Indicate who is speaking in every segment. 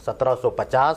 Speaker 1: 1750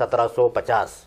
Speaker 1: 1750,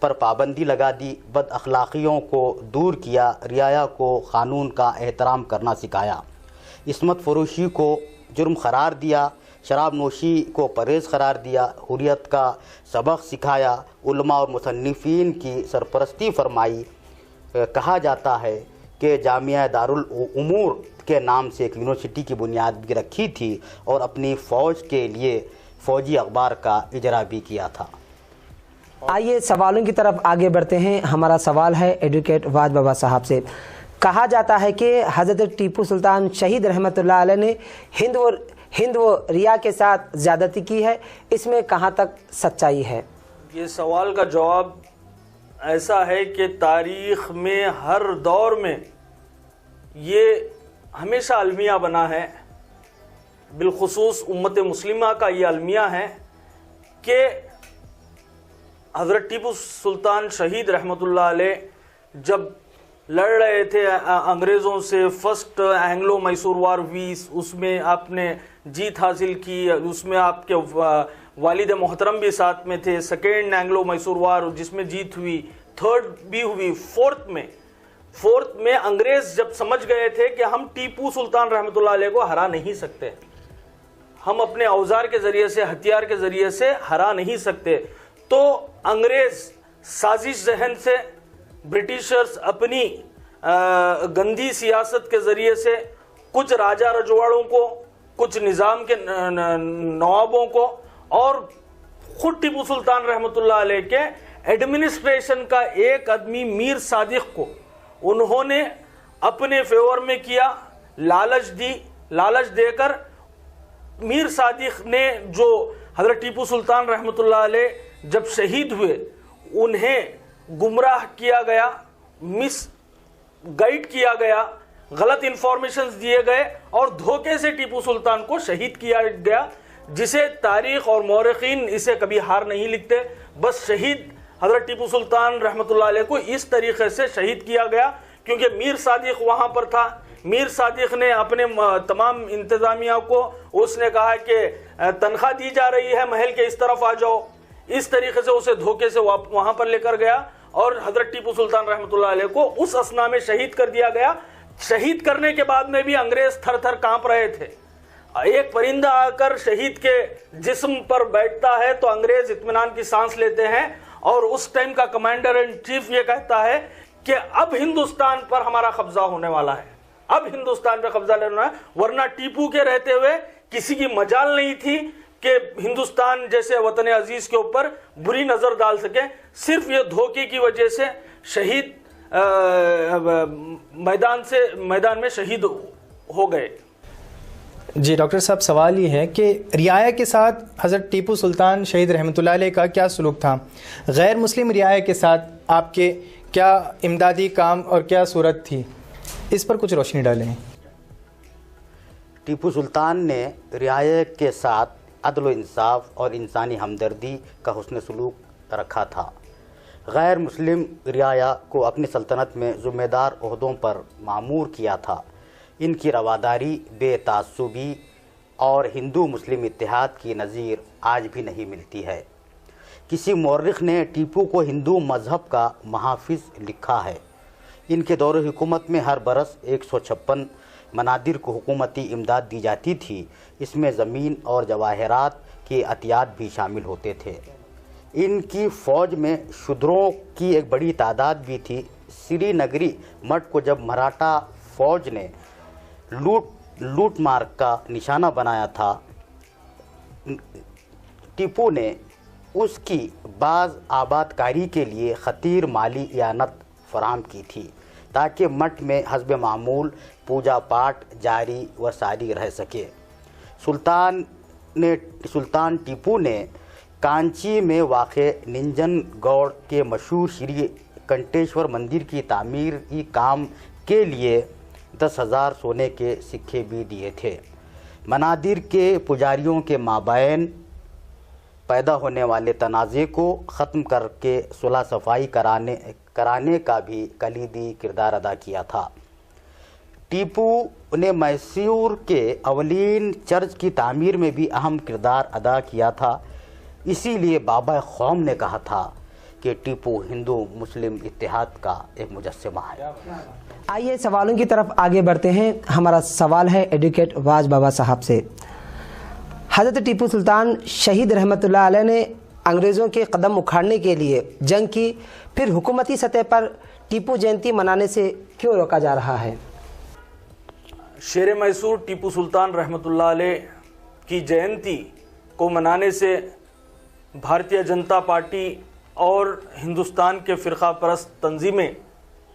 Speaker 1: پر پابندی لگا دی، بد اخلاقیوں کو دور کیا، رعایا کو قانون کا احترام کرنا سکھایا، عصمت فروشی کو جرم قرار دیا، شراب نوشی کو پرہیز قرار دیا، حریت کا سبق سکھایا، علماء اور مصنفین کی سرپرستی فرمائی۔ کہا جاتا ہے کہ جامعہ دارالامور کے نام سے ایک یونیورسٹی کی بنیاد بھی رکھی تھی اور اپنی فوج کے لیے فوجی اخبار کا اجرا بھی کیا تھا۔
Speaker 2: آئیے سوالوں کی طرف آگے بڑھتے ہیں۔ ہمارا سوال ہے ایڈوکیٹ واد بابا صاحب سے۔ کہا جاتا ہے کہ حضرت ٹیپو سلطان شہید رحمۃ اللہ علیہ نے ہند و ریا کے ساتھ زیادتی کی ہے، اس میں کہاں تک سچائی ہے؟
Speaker 3: یہ سوال کا جواب ایسا ہے کہ تاریخ میں ہر دور میں یہ ہمیشہ المیہ بنا ہے، بالخصوص امت مسلمہ کا یہ المیہ ہے کہ حضرت ٹیپو سلطان شہید رحمۃ اللہ علیہ جب لڑ رہے تھے انگریزوں سے، فرسٹ اینگلو میسور وار ہوئی، اس میں آپ نے جیت حاصل کی، اس میں آپ کے والد محترم بھی ساتھ میں تھے، سیکنڈ اینگلو میسور وار جس میں جیت ہوئی، تھرڈ بھی ہوئی، فورتھ میں انگریز جب سمجھ گئے تھے کہ ہم ٹیپو سلطان رحمۃ اللہ علیہ کو ہرا نہیں سکتے، ہم اپنے اوزار کے ذریعے سے، ہتھیار کے ذریعے سے ہرا نہیں سکتے، تو انگریز سازش ذہن سے، برٹشرز اپنی گندی سیاست کے ذریعے سے کچھ راجہ رجواڑوں کو، کچھ نظام کے نوابوں کو اور خود ٹیپو سلطان رحمۃ اللہ علیہ کے ایڈمنسٹریشن کا ایک آدمی میر صادق کو انہوں نے اپنے فیور میں کیا، لالچ دے کر میر صادق نے جو حضرت ٹیپو سلطان رحمۃ اللہ علیہ جب شہید ہوئے انہیں گمراہ کیا گیا، مس گائیڈ کیا گیا، غلط انفارمیشنز دیے گئے اور دھوکے سے ٹیپو سلطان کو شہید کیا گیا، جسے تاریخ اور مورخین اسے کبھی ہار نہیں لکھتے، بس شہید حضرت ٹیپو سلطان رحمۃ اللہ علیہ کو اس طریقے سے شہید کیا گیا کیونکہ میر صادق وہاں پر تھا۔ میر صادق نے اپنے تمام انتظامیہ کو اس نے کہا کہ تنخواہ دی جا رہی ہے محل کے اس طرف آ جاؤ، اس طریقے سے اسے دھوکے سے وہاں پر لے کر گیا اور حضرت ٹیپو سلطان رحمۃ اللہ علیہ کو اس اثنا میں شہید کر دیا گیا۔ شہید کرنے کے بعد میں بھی انگریز تھر تھر کانپ رہے تھے۔ ایک پرندہ آ کر شہید کے جسم پر بیٹھتا ہے تو انگریز اطمینان کی سانس لیتے ہیں اور اس ٹائم کا کمانڈر ان چیف یہ کہتا ہے کہ اب ہندوستان پر ہمارا قبضہ ہونے والا ہے، اب ہندوستان پہ قبضہ لینا ہے، ورنہ ٹیپو کے رہتے ہوئے کسی کی مجال نہیں تھی کہ ہندوستان جیسے وطن عزیز کے اوپر بری نظر ڈال سکے۔ صرف یہ دھوکے کی وجہ سے شہید میدان میں شہید ہو گئے۔
Speaker 4: جی ڈاکٹر صاحب، سوال یہ ہے کہ رعایا کے ساتھ حضرت ٹیپو سلطان شہید رحمۃ اللہ علیہ کا کیا سلوک تھا؟ غیر مسلم رعایا کے ساتھ آپ کے کیا امدادی کام اور کیا صورت تھی؟ اس پر کچھ روشنی ڈالیں۔
Speaker 1: ٹیپو سلطان نے رعایا کے ساتھ عدل و انصاف اور انسانی ہمدردی کا حسن سلوک رکھا تھا۔ غیر مسلم رعایا کو اپنی سلطنت میں ذمہ دار عہدوں پر مامور کیا تھا۔ ان کی رواداری، بے تعصبی اور ہندو مسلم اتحاد کی نظیر آج بھی نہیں ملتی ہے۔ کسی مورخ نے ٹیپو کو ہندو مذہب کا محافظ لکھا ہے۔ ان کے دور حکومت میں ہر برس 156 منادر کو حکومتی امداد دی جاتی تھی، اس میں زمین اور جواہرات کے عطیات بھی شامل ہوتے تھے۔ ان کی فوج میں شودروں کی ایک بڑی تعداد بھی تھی۔ سری نگری مٹھ کو جب مراٹھا فوج نے لوٹ مار کا نشانہ بنایا تھا، ٹیپو نے اس کی بعض آباد کاری کے لیے خطیر مالی اعانت فراہم کی تھی تاکہ مٹھ میں حسب معمول پوجا پاٹ جاری و ساری رہ سکے۔ سلطان ٹیپو نے کانچی میں واقع ننجن گوڑ کے مشہور شری کنٹیشور مندر کی تعمیری کام کے لیے 10,000 سونے کے سکے بھی دیے تھے۔ منادر کے پجاریوں کے مابین پیدا ہونے والے تنازع کو ختم کر کے صلح صفائی کرانے کا بھی کلیدی کردار ادا کیا تھا۔ ٹیپو نے میسور کے اولین چرچ کی تعمیر میں بھی اہم کردار ادا کیا تھا۔ اسی لیے بابا قوم نے کہا تھا کہ ٹیپو ہندو مسلم اتحاد کا ایک مجسمہ ہے۔
Speaker 2: آئیے سوالوں کی طرف آگے بڑھتے ہیں۔ ہمارا سوال ہے ایڈوکیٹ واج بابا صاحب سے۔ حضرت ٹیپو سلطان شہید رحمۃ اللہ علیہ نے انگریزوں کے قدم اکھاڑنے کے لیے جنگ کی، پھر حکومتی سطح پر ٹیپو جینتی منانے سے کیوں روکا جا رہا ہے؟
Speaker 3: شیر میسور ٹیپو سلطان رحمۃ اللہ علیہ کی جینتی کو منانے سے بھارتیہ جنتا پارٹی اور ہندوستان کے فرقہ پرست تنظیمیں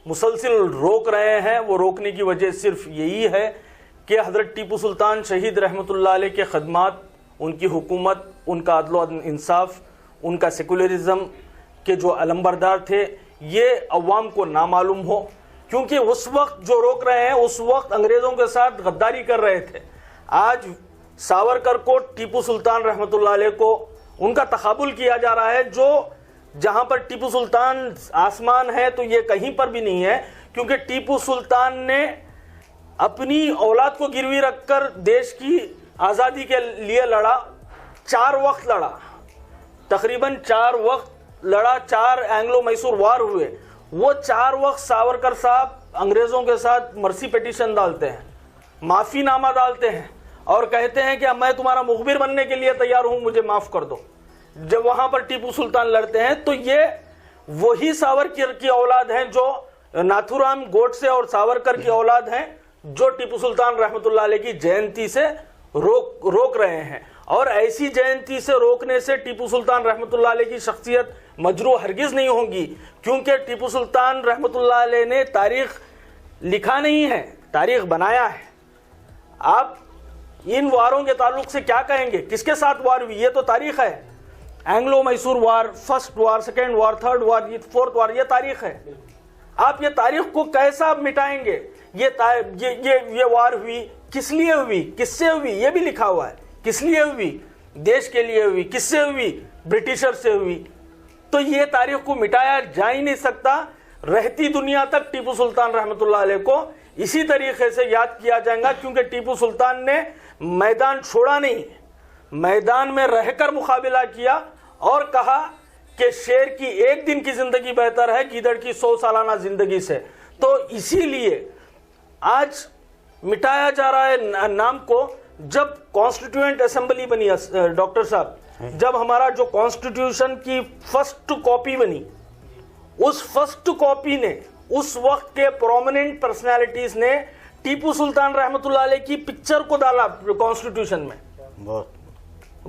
Speaker 3: مسلسل روک رہے ہیں۔ وہ روکنے کی وجہ صرف یہی ہے کہ حضرت ٹیپو سلطان شہید رحمۃ اللہ علیہ کے خدمات، ان کی حکومت، ان کا عدل و انصاف، ان کا سیکولرزم کے جو علمبردار تھے، یہ عوام کو نامعلوم ہو، کیونکہ اس وقت جو روک رہے ہیں اس وقت انگریزوں کے ساتھ غداری کر رہے تھے۔ آج ساورکر کو، ٹیپو سلطان رحمۃ اللہ علیہ کو ان کا تقابل کیا جا رہا ہے، جو جہاں پر ٹیپو سلطان آسمان ہے تو یہ کہیں پر بھی نہیں ہے، کیونکہ ٹیپو سلطان نے اپنی اولاد کو گروی رکھ کر دیش کی آزادی کے لیے لڑا، 4 وقت لڑا، تقریباً 4 وقت لڑا، 4 اینگلو میسور وار ہوئے۔ وہ 4 وقت ساورکر صاحب انگریزوں کے ساتھ مرسی پیٹیشن ڈالتے ہیں، معافی نامہ ڈالتے ہیں اور کہتے ہیں کہ میں تمہارا مخبر بننے کے لیے تیار ہوں، مجھے معاف کر دو۔ جب وہاں پر ٹیپو سلطان لڑتے ہیں تو یہ وہی ساورکر کی اولاد ہیں، جو ناتھو رام گوڈسے اور ساورکر کی اولاد ہیں، جو ٹیپو سلطان رحمۃ اللہ علیہ کی جینتی سے روک رہے ہیں۔ اور ایسی جینتی سے روکنے سے ٹیپو سلطان رحمۃ اللہ علیہ کی شخصیت مجروح ہرگز نہیں ہوگی، کیونکہ ٹیپو سلطان رحمۃ اللہ علیہ نے تاریخ لکھا نہیں ہے، تاریخ بنایا ہے۔ آپ ان واروں کے تعلق سے کیا کہیں گے؟ کس کے ساتھ وار ہوئی؟ یہ تو تاریخ ہے، اینگلو میسور وار، first war, second war, third وار، فورتھ وار، یہ تاریخ ہے۔ آپ یہ تاریخ کو کیسا مٹائیں گے؟ یہ وار ہوئی کس لیے ہوئی، کس سے ہوئی، یہ بھی لکھا ہوا ہے۔ کس لیے ہوئی؟ دیش کے لیے ہوئی۔ کس سے ہوئی؟ برٹشر سے ہوئی۔ تو یہ تاریخ کو مٹایا جا ہی نہیں سکتا۔ رہتی دنیا تک ٹیپو سلطان رحمۃ اللہ علیہ کو اسی طریقے سے یاد کیا جائے گا، کیونکہ ٹیپو سلطان نے میدان چھوڑا نہیں، میدان میں رہ کر مقابلہ کیا اور کہا کہ شیر کی 1 دن کی زندگی بہتر ہے گیدڑ کی 100 سالانہ زندگی سے۔ تو اسی لیے آج مٹایا جا رہا ہے نام کو۔ جب کانسٹیٹیوئنٹ اسمبلی بنی ڈاکٹر صاحب، جب ہمارا جو کانسٹیٹیوشن کی فرسٹ کاپی بنی، اس فرسٹ کاپی نے اس وقت کے پرومیننٹ پرسنالٹیز نے ٹیپو سلطان رحمۃ اللہ علیہ کی پکچر کو ڈالا کانسٹیٹیوشن میں،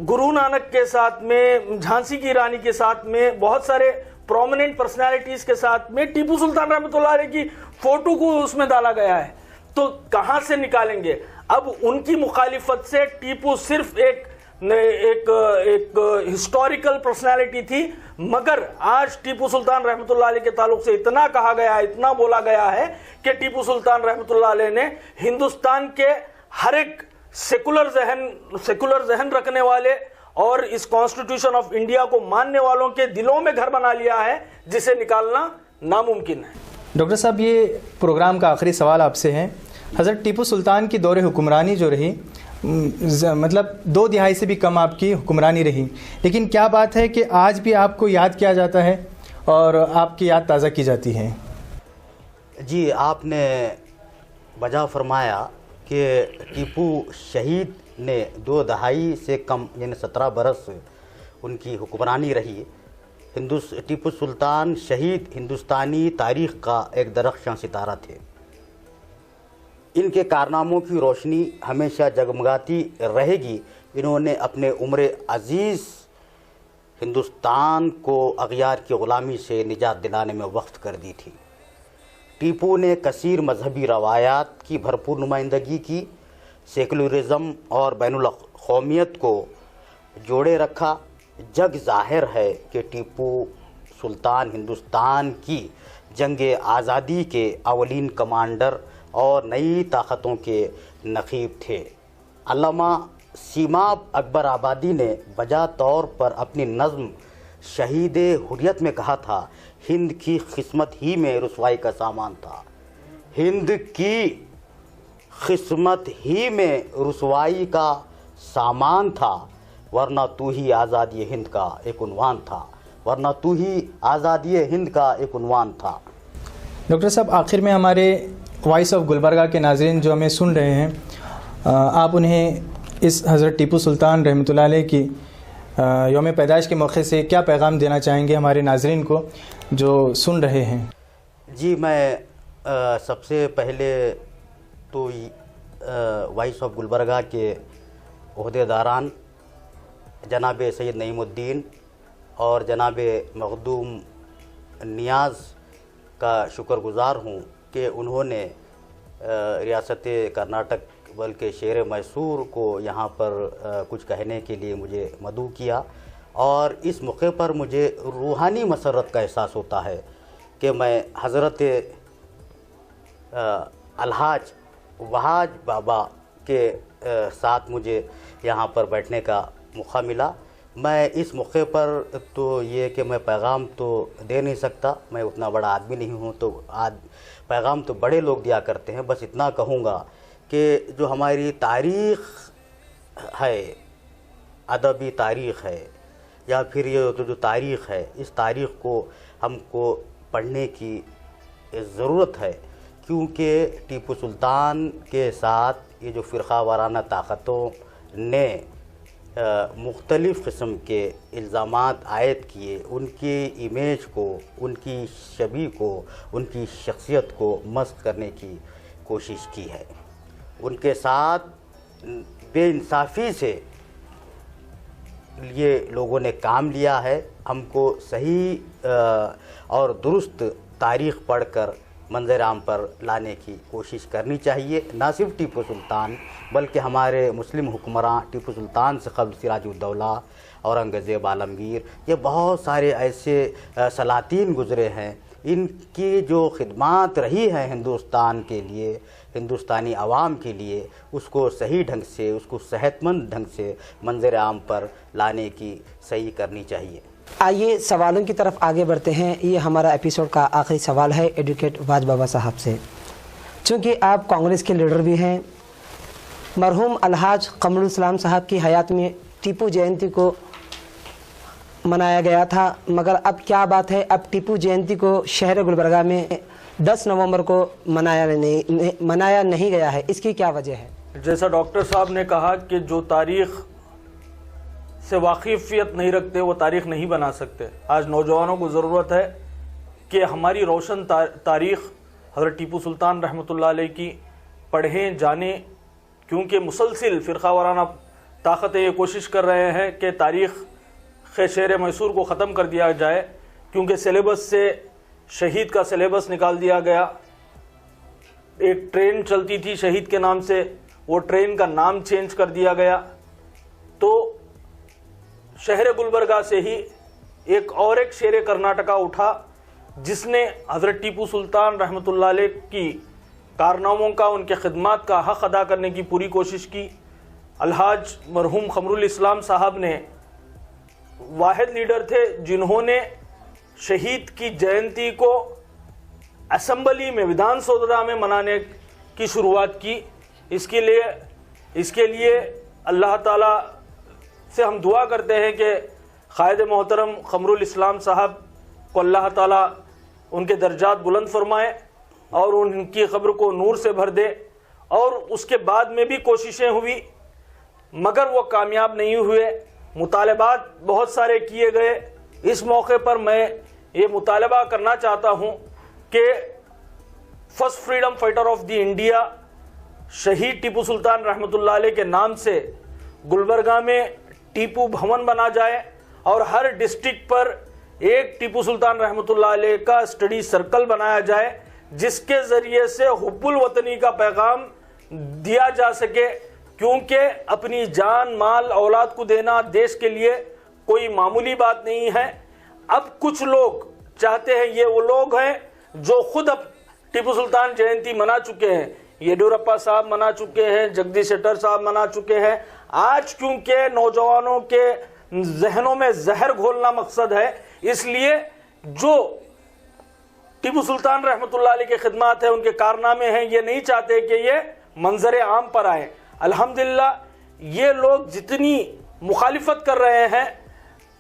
Speaker 3: گرو نانک کے ساتھ میں، جھانسی کی رانی کے ساتھ میں، بہت سارے پرومیننٹ پرسنالٹیز کے ساتھ میں ٹیپو سلطان رحمۃ اللہ علیہ کی فوٹو کو اس میں ڈالا گیا ہے۔ تو کہاں سے نکالیں گے؟ اب ان کی مخالفت سے ٹیپو صرف ایک ہسٹوریکل پرسنالٹی تھی، مگر آج ٹیپو سلطان رحمۃ اللہ علیہ کے تعلق سے اتنا کہا گیا ہے، اتنا بولا گیا ہے کہ ٹیپو سلطان رحمۃ اللہ علیہ نے ہندوستان کے ہر ایک سیکولر ذہن رکھنے والے اور اس کانسٹیٹیوشن آف انڈیا کو ماننے والوں کے دلوں میں گھر بنا لیا ہے، جسے نکالنا ناممکن ہے۔
Speaker 4: ڈاکٹر صاحب، یہ پروگرام کا آخری سوال آپ سے ہے۔ حضرت ٹیپو سلطان کی دور حکمرانی جو رہی، مطلب 2 دہائی سے بھی کم آپ کی حکمرانی رہی، لیکن کیا بات ہے کہ آج بھی آپ کو یاد کیا جاتا ہے اور آپ کی یاد تازہ کی جاتی ہے؟
Speaker 1: جی، آپ نے بجا فرمایا کہ ٹیپو شہید نے 2 دہائی سے کم یعنی 17 برس ان کی حکمرانی رہی۔ ٹیپو سلطان شہید ہندوستانی تاریخ کا ایک درخشاں ستارہ تھے۔ ان کے کارناموں کی روشنی ہمیشہ جگمگاتی رہے گی۔ انہوں نے اپنے عمر عزیز ہندوستان کو اغیار کی غلامی سے نجات دلانے میں وقف کر دی تھی۔ ٹیپو نے کثیر مذہبی روایات کی بھرپور نمائندگی کی، سیکولرزم اور بین الاقوامیت کو جوڑے رکھا۔ جگ ظاہر ہے کہ ٹیپو سلطان ہندوستان کی جنگ آزادی کے اولین کمانڈر اور نئی طاقتوں کے نقیب تھے۔ علامہ سیماب اکبر آبادی نے بجا طور پر اپنی نظم شہید حریت میں کہا تھا، ہند کی قسمت ہی میں رسوائی کا سامان تھا، ہند کی قسمت ہی میں رسوائی کا سامان تھا، ورنہ تو ہی آزادی ہند کا ایک عنوان تھا۔ ورنہ تو ہی آزادی ہند کا ایک عنوان تھا۔
Speaker 4: ڈاکٹر صاحب، آخر میں ہمارے وائس آف گلبرگہ کے ناظرین جو ہمیں سن رہے ہیں، آپ انہیں اس حضرت ٹیپو سلطان رحمۃ اللہ علیہ کی یوم پیدائش کے موقع سے کیا پیغام دینا چاہیں گے ہمارے ناظرین کو جو سن رہے ہیں؟
Speaker 1: جی، میں سب سے پہلے تو وائس آف گلبرگہ کے عہدے داران جناب سید نعیم الدین اور جناب مخدوم نیاز کا شکر گزار ہوں کہ انہوں نے ریاست کرناٹک بلکہ شہر میسور کو یہاں پر کچھ کہنے کے لیے مجھے مدعو کیا، اور اس موقع پر مجھے روحانی مسرت کا احساس ہوتا ہے کہ میں حضرت الحاج وحاج بابا کے ساتھ مجھے یہاں پر بیٹھنے کا موقع ملا۔ میں اس موقع پر تو یہ کہ میں پیغام تو دے نہیں سکتا، میں اتنا بڑا آدمی نہیں ہوں، تو پیغام تو بڑے لوگ دیا کرتے ہیں۔ بس اتنا کہوں گا کہ جو ہماری تاریخ ہے، ادبی تاریخ ہے، یا پھر یہ جو تاریخ ہے، اس تاریخ کو ہم کو پڑھنے کی ضرورت ہے، کیونکہ ٹیپو سلطان کے ساتھ یہ جو فرقہ وارانہ طاقتوں نے مختلف قسم کے الزامات عائد کیے، ان کی امیج کو، ان کی شبیہ کو، ان کی شخصیت کو مسخ کرنے کی کوشش کی ہے۔ ان کے ساتھ بے انصافی سے یہ لوگوں نے کام لیا ہے۔ ہم کو صحیح اور درست تاریخ پڑھ کر منظر عام پر لانے کی کوشش کرنی چاہیے۔ نہ صرف ٹیپو سلطان بلکہ ہمارے مسلم حکمراں، ٹیپو سلطان سے قبل سراج الدولہ، اورنگزیب عالمگیر، یہ بہت سارے ایسے سلاطین گزرے ہیں، ان کی جو خدمات رہی ہیں ہندوستان کے لیے، ہندوستانی عوام کے لیے، اس کو صحیح ڈھنگ سے، اس کو صحت مند ڈھنگ سے منظر عام پر لانے کی صحیح کرنی چاہیے۔
Speaker 2: آئیے سوالوں کی طرف آگے بڑھتے ہیں۔ یہ ہمارا ایپیسوڈ کا آخری سوال ہے ایڈوکیٹ واج بابا صاحب سے۔ چونکہ آپ کانگریس کے لیڈر بھی ہیں، مرحوم الحاج قمر الاسلام صاحب کی حیات میں ٹیپو جینتی کو منایا گیا تھا، مگر اب کیا بات ہے، اب ٹیپو جینتی کو شہر گلبرگہ میں 10 نومبر کو منایا نہیں گیا ہے، اس کی کیا وجہ ہے؟
Speaker 3: جیسا ڈاکٹر صاحب نے کہا کہ جو تاریخ سے واقفیت نہیں رکھتے وہ تاریخ نہیں بنا سکتے۔ آج نوجوانوں کو ضرورت ہے کہ ہماری روشن تاریخ حضرت ٹیپو سلطان رحمۃ اللہ علیہ کی پڑھیں، جانیں، کیونکہ مسلسل فرقہ وارانہ طاقتیں یہ کوشش کر رہے ہیں کہ تاریخ شہر میسور کو ختم کر دیا جائے، کیونکہ سلیبس سے شہید کا سلیبس نکال دیا گیا۔ ایک ٹرین چلتی تھی شہید کے نام سے، وہ ٹرین کا نام چینج کر دیا گیا۔ تو شہر گلبرگہ سے ہی ایک شیر کرناٹکا اٹھا جس نے حضرت ٹیپو سلطان رحمۃ اللہ علیہ کی کارناموں کا، ان کے خدمات کا حق ادا کرنے کی پوری کوشش کی۔ الحاج مرحوم قمر الاسلام صاحب نے واحد لیڈر تھے جنہوں نے شہید کی جینتی کو اسمبلی میں، ودھان سودا میں منانے کی شروعات کی۔ اس کے لیے اللہ تعالیٰ سے ہم دعا کرتے ہیں کہ قائد محترم قمر الاسلام صاحب کو اللہ تعالیٰ ان کے درجات بلند فرمائے اور ان کی قبر کو نور سے بھر دے۔ اور اس کے بعد میں بھی کوششیں ہوئی مگر وہ کامیاب نہیں ہوئے، مطالبات بہت سارے کیے گئے۔ اس موقع پر میں یہ مطالبہ کرنا چاہتا ہوں کہ first freedom fighter of the India شہید ٹیپو سلطان رحمۃ اللہ علیہ کے نام سے گلبرگہ میں ٹیپو بھون بنا جائے اور ہر ڈسٹرکٹ پر ایک ٹیپو سلطان رحمۃ اللہ علیہ کا اسٹڈی سرکل بنایا جائے، جس کے ذریعے سے حب الوطنی کا پیغام دیا جا سکے، کیونکہ اپنی جان، مال، اولاد کو دینا دیش کے لیے کوئی معمولی بات نہیں ہے۔ اب کچھ لوگ چاہتے ہیں، یہ وہ لوگ ہیں جو خود اب ٹیپو سلطان جینتی منا چکے ہیں، یڈیورپا صاحب منا چکے ہیں، جگدیش شیٹر صاحب منا چکے ہیں۔ آج کیونکہ نوجوانوں کے ذہنوں میں زہر گھولنا مقصد ہے، اس لیے جو ٹیپو سلطان رحمۃ اللہ علیہ کے خدمات ہیں، ان کے کارنامے ہیں، یہ نہیں چاہتے کہ یہ منظر عام پر آئیں۔ الحمدللہ یہ لوگ جتنی مخالفت کر رہے ہیں